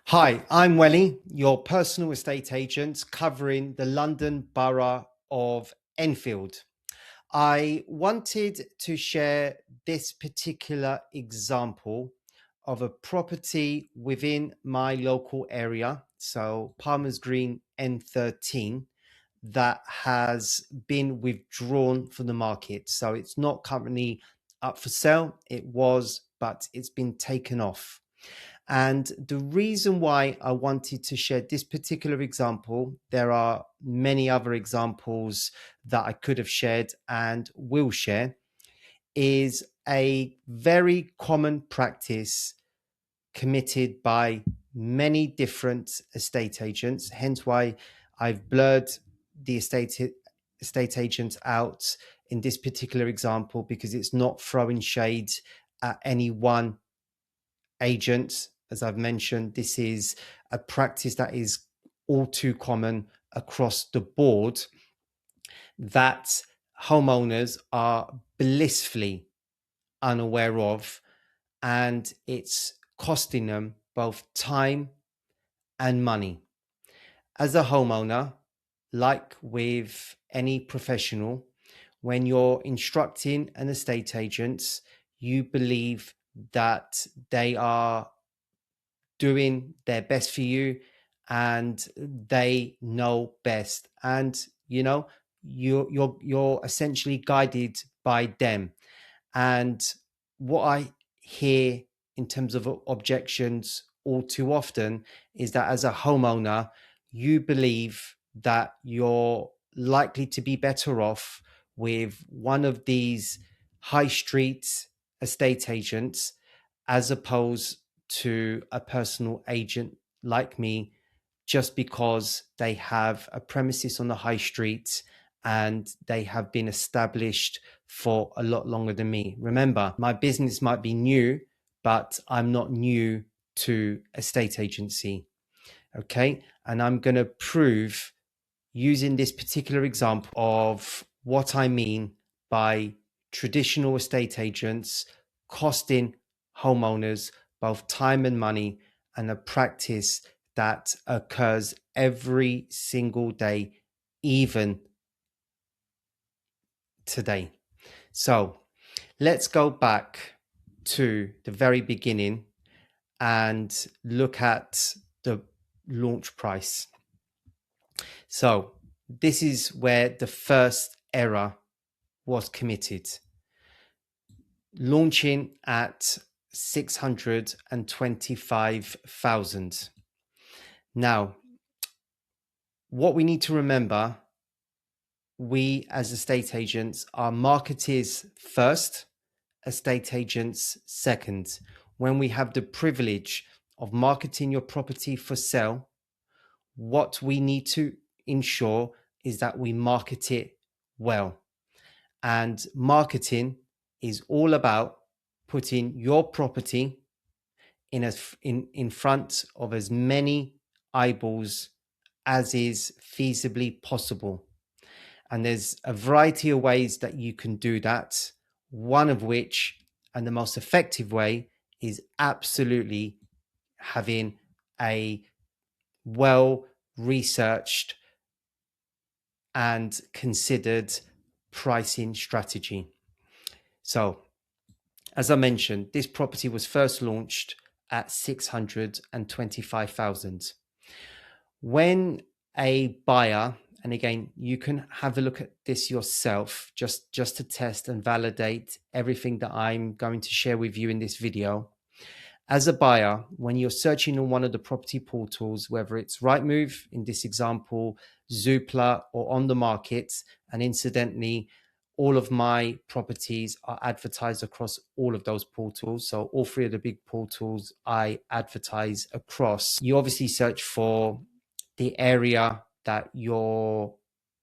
Hi, I'm Welly, your personal estate agent covering the London Borough of Enfield. I wanted to share this particular example of a property within my local area, so Palmer's Green N13, that has been withdrawn from the market. So it's not currently up for sale. It was, but it's been taken off. And the reason why I wanted to share this particular example, there are many other examples that I could have shared and will share, is a very common practice committed by many different estate agents. Hence why I've blurred the estate agents out in this particular example, because it's not throwing shade at any one agent. As I've mentioned, this is a practice that is all too common across the board, that homeowners are blissfully unaware of, and it's costing them both time and money. As a homeowner, like with any professional, when you're instructing an estate agent, you believe that they are doing their best for you and they know best, and you're essentially guided by them. And what I hear in terms of objections all too often is that as a homeowner, you believe that you're likely to be better off with one of these high street estate agents as opposed to a personal agent like me, just because they have a premises on the high street and they have been established for a lot longer than me. Remember, my business might be new, but I'm not new to estate agency. Okay. And I'm going to prove using this particular example of what I mean by traditional estate agents costing homeowners both time and money, and a practice that occurs every single day, even today. So let's go back to the very beginning and look at the launch price. So this is where the first error was committed. Launching at 625,000. Now, what we need to remember, we as estate agents are marketers first, estate agents second. When we have the privilege of marketing your property for sale, what we need to ensure is that we market it well. And marketing is all about putting your property in front of as many eyeballs as is feasibly possible. And there's a variety of ways that you can do that. One of which, and the most effective way, is absolutely having a well researched and considered pricing strategy. So, as I mentioned, this property was first launched at 625,000. When a buyer, and again, you can have a look at this yourself, just to test and validate everything that I'm going to share with you in this video. As a buyer, when you're searching on one of the property portals, whether it's Rightmove, in this example, Zoopla, or on the market, and incidentally, all of my properties are advertised across all of those portals. So all three of the big portals I advertise across. You obviously search for the area that you're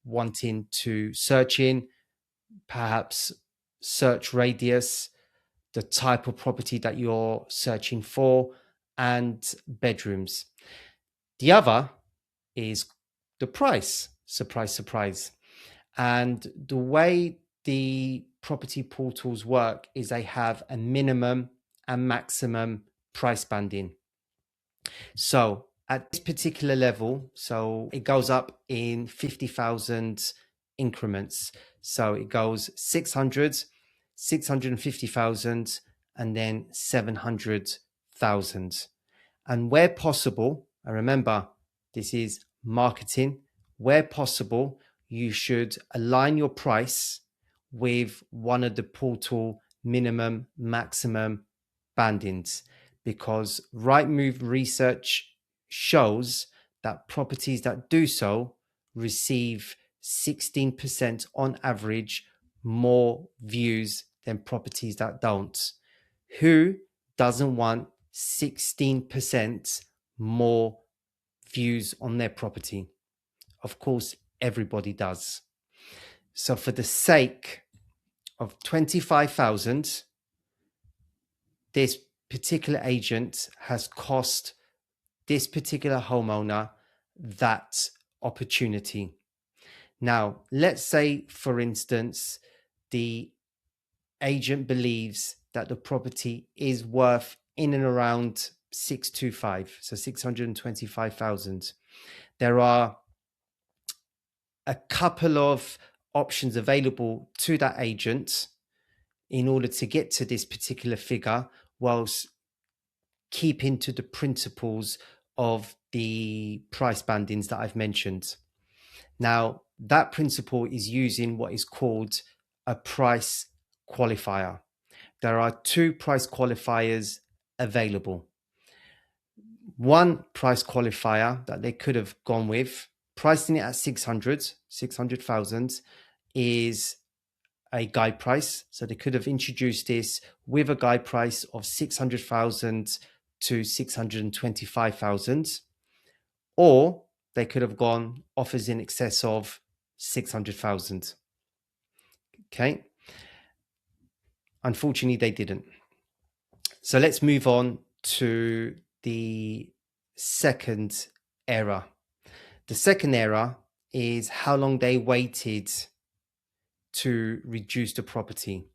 wanting to search in, perhaps search radius, the type of property that you're searching for, and bedrooms. The other is the price. Surprise, surprise. And the way the property portals work is they have a minimum and maximum price banding. So at this particular level, so it goes up in 50,000 increments. So it goes 600, 650,000, and then 700,000. And where possible, and remember, this is marketing, where possible, you should align your price with one of the portal minimum, maximum bandings, because Rightmove research shows that properties that do so receive 16% on average more views than properties that don't. Who doesn't want 16% more views on their property? Of course, everybody does. So for the sake of 25,000, this particular agent has cost this particular homeowner that opportunity. Now, let's say, for instance, the agent believes that the property is worth in and around 625, so 625,000. There are a couple of options available to that agent in order to get to this particular figure, whilst keeping to the principles of the price bandings that I've mentioned. Now, that principle is using what is called a price qualifier. There are two price qualifiers available. One price qualifier that they could have gone with, pricing it at 600,000, is a guide price. So they could have introduced this with a guide price of 600,000 to 625,000, or they could have gone offers in excess of 600,000. Okay. Unfortunately, they didn't. So let's move on to the second error. The second error is how long they waited to reduce the property.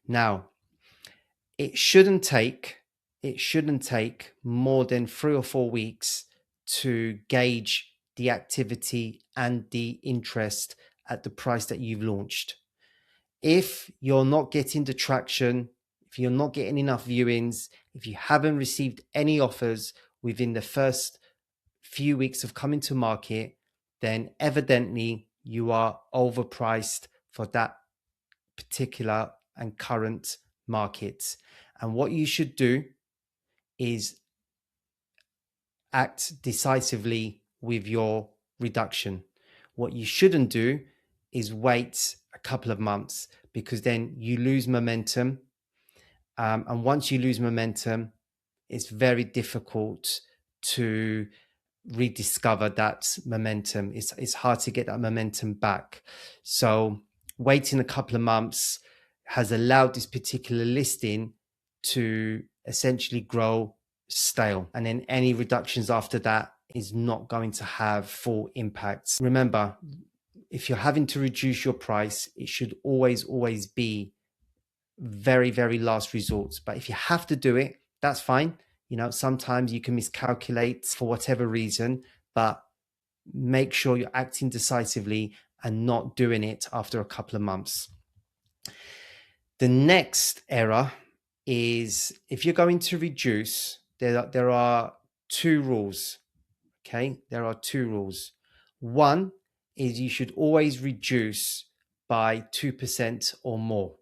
Now, it shouldn't take more than 3 or 4 weeks to gauge the activity and the interest at the price that you've launched. If you're not getting the traction, if you're not getting enough viewings, if you haven't received any offers within the first few weeks of coming to market, then evidently you are overpriced for that particular and current market. And what you should do is act decisively with your reduction. What you shouldn't do is wait a couple of months, because then you lose momentum. And once you lose momentum, it's very difficult to rediscover that momentum. It's hard to get that momentum back. So waiting a couple of months has allowed this particular listing to essentially grow stale. And then any reductions after that is not going to have full impact. Remember, if you're having to reduce your price, it should always be very, very last resort. But if you have to do it, that's fine. You know, sometimes you can miscalculate for whatever reason, but make sure you're acting decisively and not doing it after a couple of months. The next error is, if you're going to reduce, there are two rules. Okay, there are two rules. One is you should always reduce by 2% or more.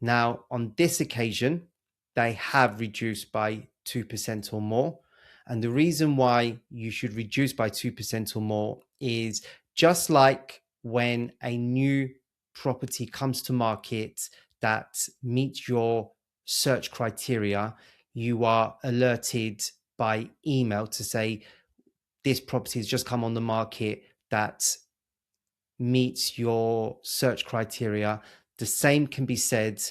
Now, on this occasion, they have reduced by 2% or more. And the reason why you should reduce by 2% or more is, just like when a new property comes to market that meets your search criteria, you are alerted by email to say, this property has just come on the market that meets your search criteria. The same can be said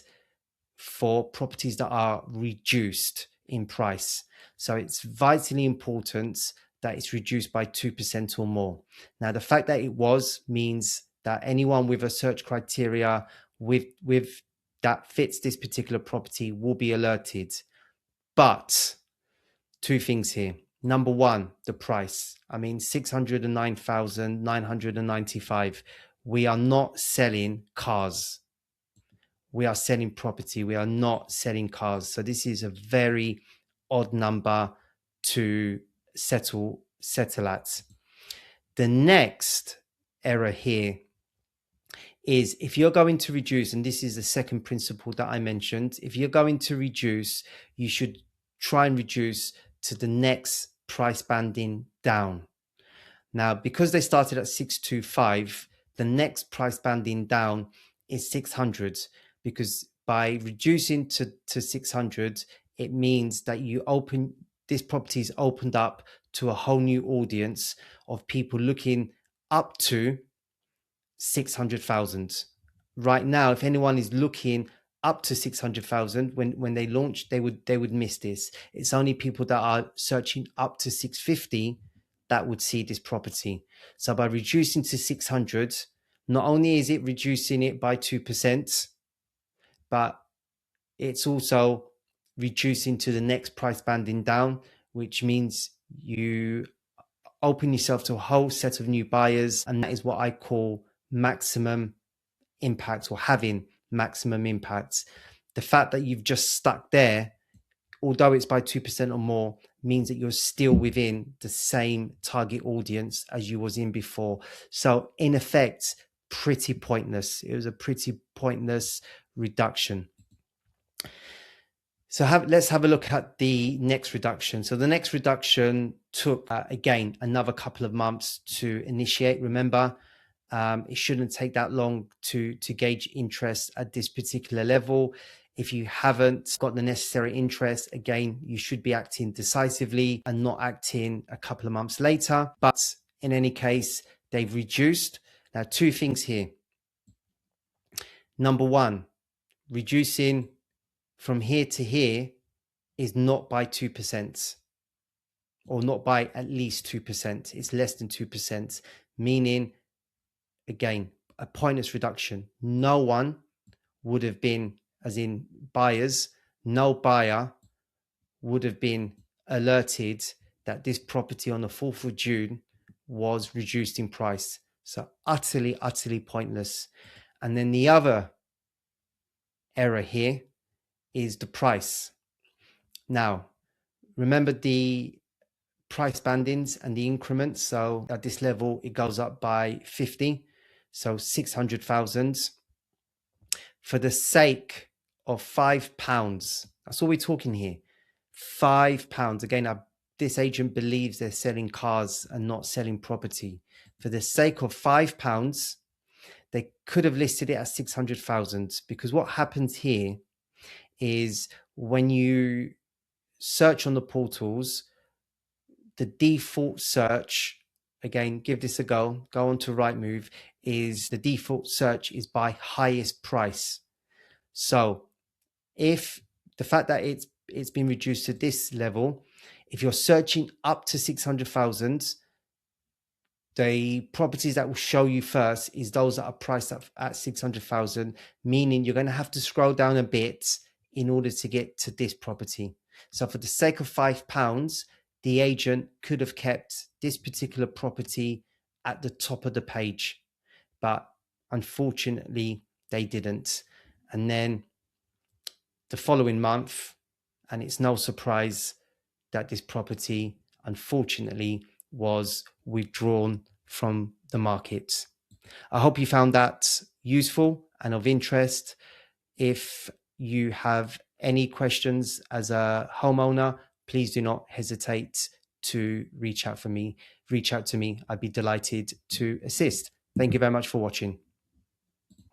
for properties that are reduced in price. So it's vitally important that it's reduced by 2% or more. Now, the fact that it was means that anyone with a search criteria with that fits this particular property will be alerted. But two things here. Number one, the price. I mean, 609,995. We are not selling cars. We are selling property. We are not selling cars. So this is a very odd number to settle at. The next error here is if you're going to reduce, and this is the second principle that I mentioned, if you're going to reduce, you should try and reduce to the next price banding down. Now, because they started at 625, the next price banding down is 600, because by reducing to 600, it means that this property is opened up to a whole new audience of people looking up to 600,000. Right now, if anyone is looking up to 600,000 when they launch, they would miss this. It's only people that are searching up to 650 that would see this property. So by reducing to 600, not only is it reducing it by 2%, but it's also reducing to the next price banding down, which means you open yourself to a whole set of new buyers. And that is what I call maximum impact, or having maximum impact. The fact that you've just stuck there, although it's by 2% or more, means that you're still within the same target audience as you was in before. So in effect, pretty pointless. It was a pretty pointless reduction. So let's have a look at the next reduction. So the next reduction took, again, another couple of months to initiate. Remember, it shouldn't take that long to gauge interest at this particular level. If you haven't got the necessary interest, again, you should be acting decisively and not acting a couple of months later. But in any case, they've reduced. Now, two things here. Number one, reducing from here to here is not by 2%, or not by at least 2%. It's less than 2%, meaning, again, a pointless reduction. No one would have been, as in buyers, no buyer would have been alerted that this property on the 4th of June was reduced in price. So utterly, utterly pointless. And then the other error here is the price. Now, remember the price bandings and the increments. So at this level, it goes up by 50. So 600,000. For the sake of £5, that's all we're talking here. £5. Again, this agent believes they're selling cars and not selling property. For the sake of £5, they could have listed it at 600,000, because what happens here is when you search on the portals, the default search, again, give this a go on to Rightmove, is the default search is by highest price. So if the fact that it's been reduced to this level, if you're searching up to 600,000, the properties that will show you first is those that are priced at 600,000, meaning you're going to have to scroll down a bit in order to get to this property. So for the sake of £5, the agent could have kept this particular property at the top of the page, but unfortunately they didn't. And then the following month, and it's no surprise that this property unfortunately was withdrawn from the market. I hope you found that useful and of interest. If you have any questions as a homeowner, please do not hesitate to reach out to me. I'd be delighted to assist. Thank you very much for watching.